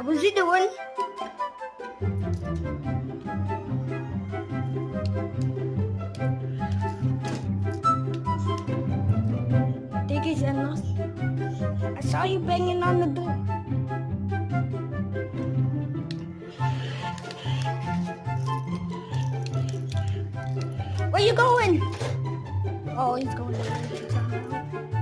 What was he doing? Think he's in us. I saw you banging on the door. Where you going? Oh, he's going to the